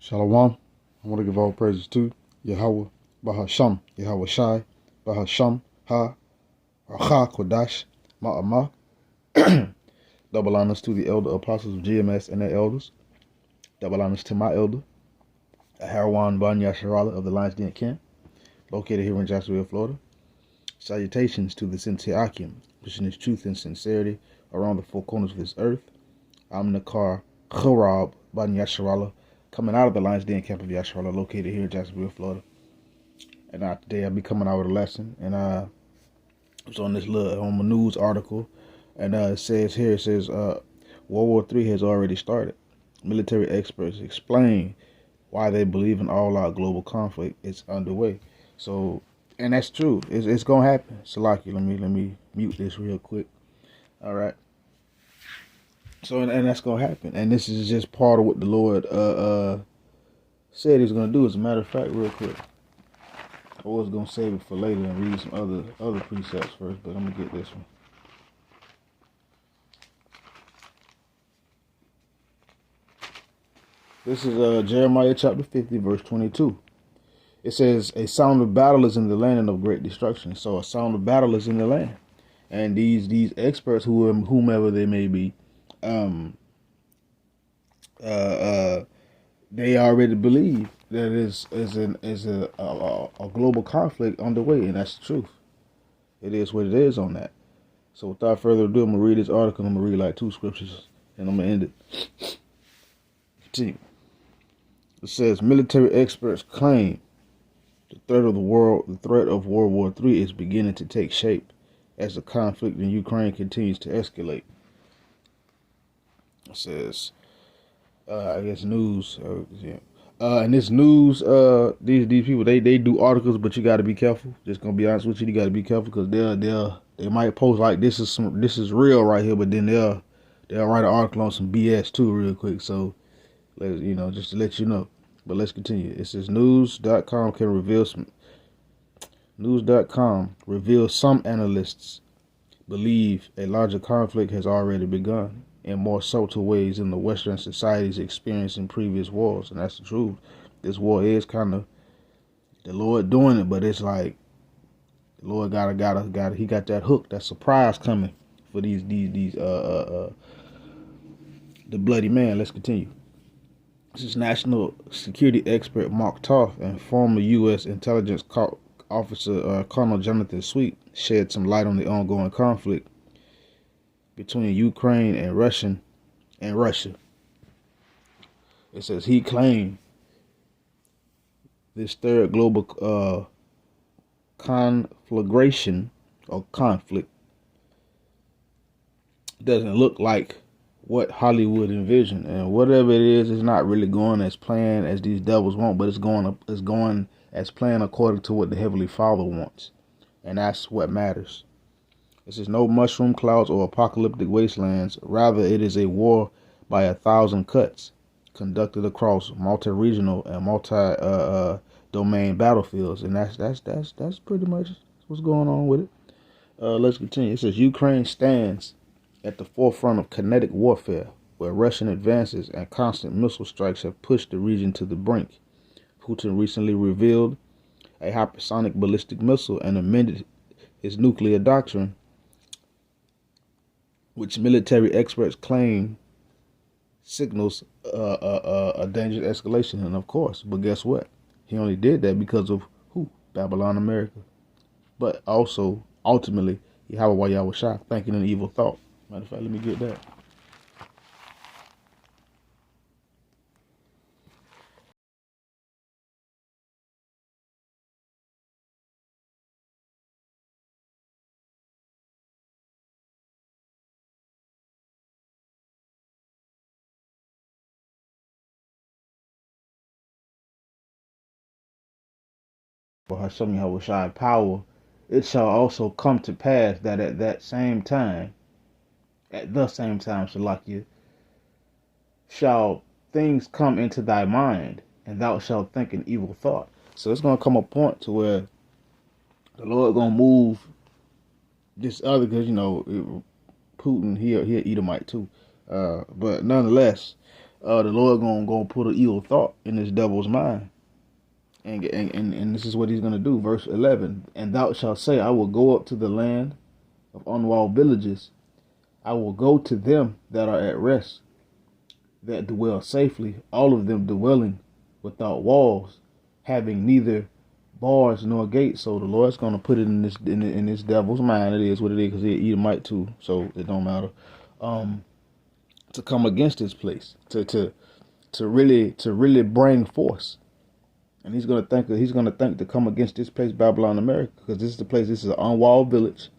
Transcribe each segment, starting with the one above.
Shalom. I want to give all praises to Yahweh, Bahasham, Yahweh Shai, Bahasham, Ha, Racha, Kodash, Ma'amah. Double honors to the elder apostles of GMS and their elders. Double honors to my elder, Harawan Ban Yasharala of the Lions Den Camp, located here in Jacksonville, Florida. Salutations to the Sincere Akim, pushing his truth and sincerity around the four corners of this earth. I'm Nakar Kharab Ban Yasharala, coming out of the Lions Den Camp of Yasharala, located here in Jacksonville, Florida. And today I'll be coming out with a lesson. And I was on this little on my news article, and it says World War III has already started. Military experts explain why they believe an all-out global conflict is underway. So, and that's true. It's gonna happen. Salaki, let me mute this real quick. All right. So, and that's gonna happen. And this is just part of what the Lord said He's gonna do. As a matter of fact, real quick, I was gonna save it for later and read some other precepts first, but I'm gonna get this one. This is Jeremiah chapter 50, verse 22. It says, "A sound of battle is in the land and of great destruction." So a sound of battle is in the land, and these experts, whomever they may be, they already believe that is a global conflict underway, and that's the truth. It is what it is on that. So without further ado, I'm gonna read this article. I'm gonna read like 2 scriptures, and I'm gonna end it. Continue. It says, military experts claim the threat of World War III is beginning to take shape as the conflict in Ukraine continues to escalate. It says, I guess news. And this news, these people, they do articles, but you got to be careful. Just gonna be honest with you, you got to be careful because they might post like this is real right here, but then they'll write an article on some BS too real quick. So just to let you know. But let's continue. It says news.com reveals some analysts believe a larger conflict has already begun in more subtle ways than the Western societies experienced in previous wars. And that's the truth. This war is kind of the Lord doing it, but it's like the Lord he got that hook, that surprise coming for the bloody man. Let's continue. This is National Security expert Mark Toth and former U.S. intelligence officer Colonel Jonathan Sweet shed some light on the ongoing conflict between Ukraine and Russia. It says he claimed this third global conflagration or conflict doesn't look like what Hollywood envisioned, and whatever it is not really going as planned as these devils want, but it's going as planned according to what the Heavenly Father wants, and that's what matters. This is no mushroom clouds or apocalyptic wastelands. Rather, it is a war by 1,000 cuts, conducted across multi-regional and multi-domain battlefields, and that's pretty much what's going on with it. Let's continue. It says Ukraine stands at the forefront of kinetic warfare, where Russian advances and constant missile strikes have pushed the region to the brink. Putin recently revealed a hypersonic ballistic missile and amended his nuclear doctrine, which military experts claim signals a dangerous escalation. And of course, but guess what? He only did that because of who? Babylon, America. But also, ultimately, Yahweh Shai, thinking an evil thought. Matter of fact, let me get that. For Hashem Yahweh Shai power, it shall also come to pass that at the same time, Shalakia, shall things come into thy mind, and thou shalt think an evil thought. So it's gonna come a point to where the Lord gonna move this other, because Putin, he Edomite too. But nonetheless, the Lord gonna put an evil thought in this devil's mind. And this is what he's gonna do. Verse 11. And thou shalt say, I will go up to the land of unwalled villages. I will go to them that are at rest, that dwell safely, all of them dwelling without walls, having neither bars nor gates. So the Lord's gonna put it in this devil's mind. It is what it is, because he Edomite too, so it don't matter. To come against this place, to really bring force. And he's gonna think to come against this place, Babylon, America, because this is the place. This is an unwalled village.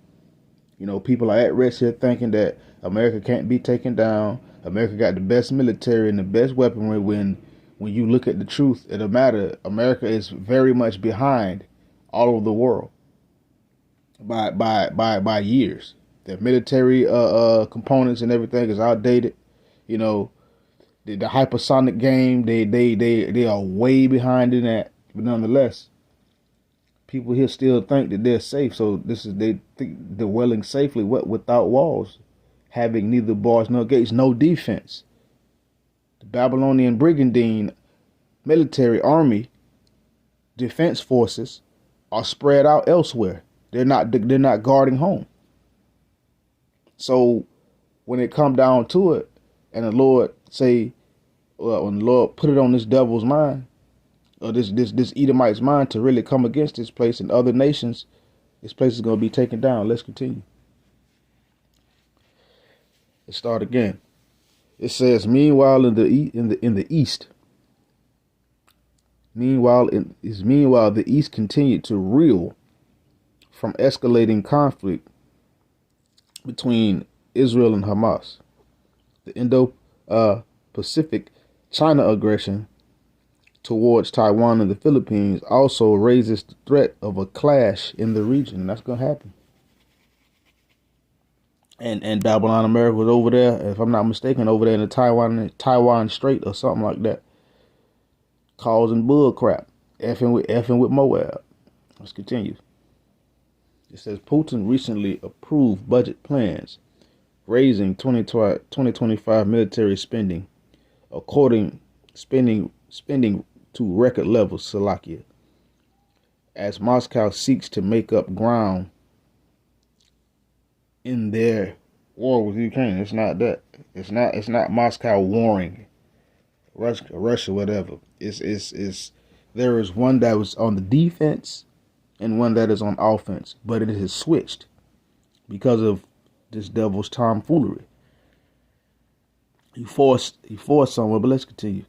You know, people are at rest here, thinking that America can't be taken down. America got the best military and the best weaponry. When you look at the truth of the matter, America is very much behind all over the world by years. Their military components and everything is outdated. You know, the hypersonic game, they are way behind in that. But nonetheless, people here still think that they're safe. So they think dwelling safely without walls, having neither bars nor gates, no defense. The Babylonian brigandine military army defense forces are spread out elsewhere. They're not guarding home. So when it come down to it, and the Lord say, well, when the Lord put it on this devil's mind, or this Edomite's mind, to really come against this place and other nations, this place is going to be taken down. Let's continue. Let's start again. It says, meanwhile in the east. Meanwhile the east continued to reel from escalating conflict between Israel and Hamas. The Indo-Pacific China aggression towards Taiwan and the Philippines also raises the threat of a clash in the region. And that's going to happen. And Babylon, America was over there, if I'm not mistaken, over there in the Taiwan Strait or something like that, causing bull crap, effing with Moab. Let's continue. It says Putin recently approved budget plans raising 2025 military spending, spending to record levels, Slovakia, as Moscow seeks to make up ground in their war with Ukraine. It's not that. It's not Moscow warring Russia, whatever. It's there is one that was on the defense and one that is on offense, but it has switched because of this devil's tomfoolery. He forced somewhere, but let's continue.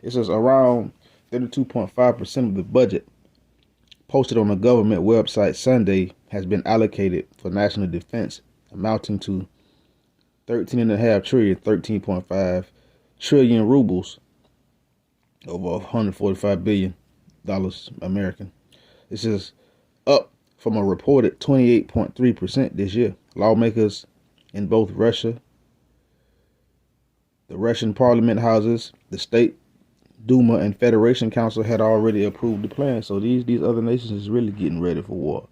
It says around 32.5% of the budget posted on the government website Sunday has been allocated for national defense, amounting to 13.5 trillion rubles, over $145 billion American. This is up from a reported 28.3% this year. Lawmakers in both Russia, the Russian parliament houses, the state Duma and Federation Council had already approved the plan. So these other nations is really getting ready for war.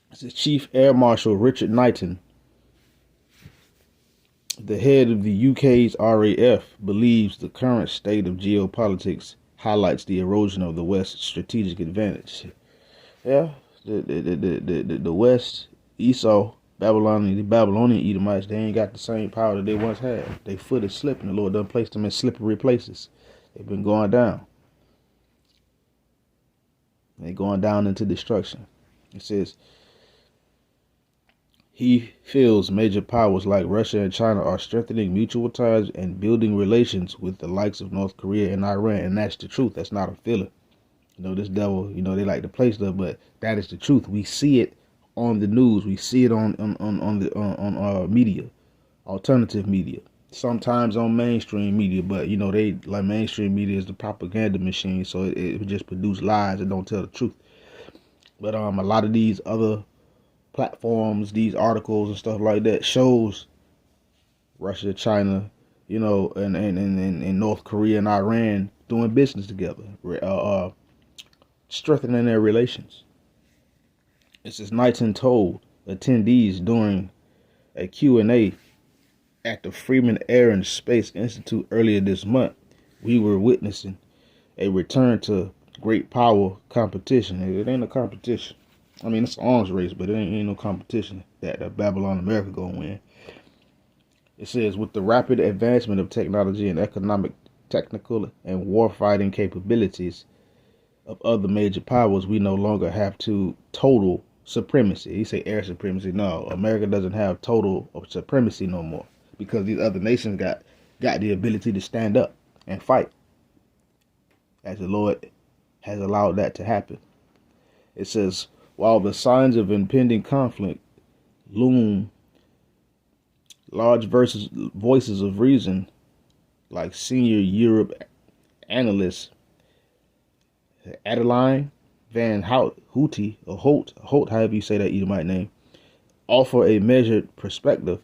This is Chief Air Marshal Richard Knighton, the head of the UK's RAF, believes the current state of geopolitics highlights the erosion of the West's strategic advantage. Yeah, the West, Esau, the Babylonian Edomites, they ain't got the same power that they once had. Their foot is slipping. The Lord done placed them in slippery places. They've been going down. They're going down into destruction. It says, he feels major powers like Russia and China are strengthening mutual ties and building relations with the likes of North Korea and Iran. And that's the truth. That's not a feeling. You know, this devil, they like to play stuff, but that is the truth. We see it on the news. We see it on media, alternative media, sometimes on mainstream media, but they like mainstream media is the propaganda machine, so it just produce lies and don't tell the truth. But a lot of these other platforms, these articles and stuff like that shows Russia, China, and North Korea and Iran doing business together, strengthening their relations. This is Knighton told attendees during a Q&A At the Freeman Air and Space Institute earlier this month, we were witnessing a return to great power competition. It ain't a competition. I mean, it's an arms race, but it ain't no competition that Babylon America gonna win. It says, with the rapid advancement of technology and economic, technical, and warfighting capabilities of other major powers, we no longer have total supremacy. He say air supremacy. No, America doesn't have total supremacy no more, because these other nations got the ability to stand up and fight, as the Lord has allowed that to happen. It says, while the signs of impending conflict loom, large voices of reason, like senior Europe analyst Adeline Van Houte, or Holt, however you say that Edomite name, offer a measured perspective,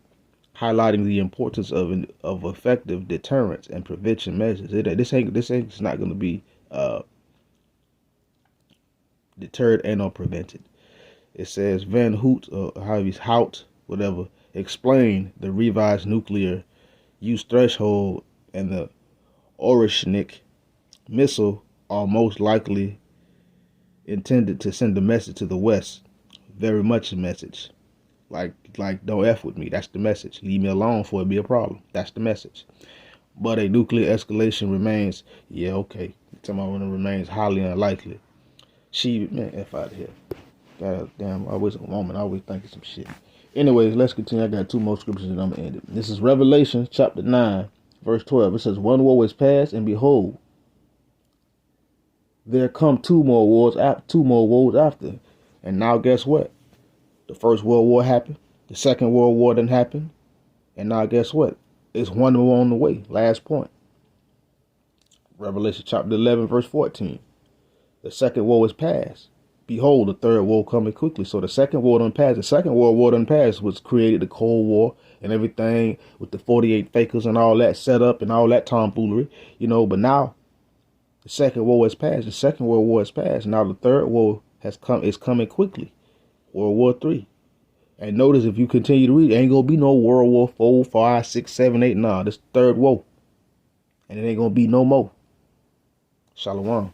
highlighting the importance of effective deterrence and prevention measures. This ain't not going to be deterred and or prevented. It says Van Hout, or Hout, whatever, explained the revised nuclear use threshold and the Orishnik missile are most likely intended to send a message to the West. Very much a message. Like don't F with me. That's the message. Leave me alone for it be a problem. That's the message. But a nuclear escalation remains, yeah, okay. Tell me when it remains highly unlikely. Man, F out of here. God damn, always a woman, always thinking some shit. Anyways, let's continue. I got two more scriptures and I'm going to end it. This is Revelation chapter 9, verse 12. It says, one woe is past, and behold, there come two more woes after. And now guess what? The First World War happened. The Second World War didn't happen. And now guess what? It's one more on the way. Last point. Revelation chapter 11, verse 14. The second woe is past. Behold, the third woe coming quickly. So the second war done passed. The Second World War done passed, was created the Cold War and everything with the 48 fakers and all that set up and all that tomfoolery, but now the second war is past. The Second World War is past. Now the third war is coming quickly. World War III. And notice, if you continue to read, ain't gonna be no World War 4, 5, 6, 7, 8. Nah, this third war. And it ain't gonna be no more. Shalom.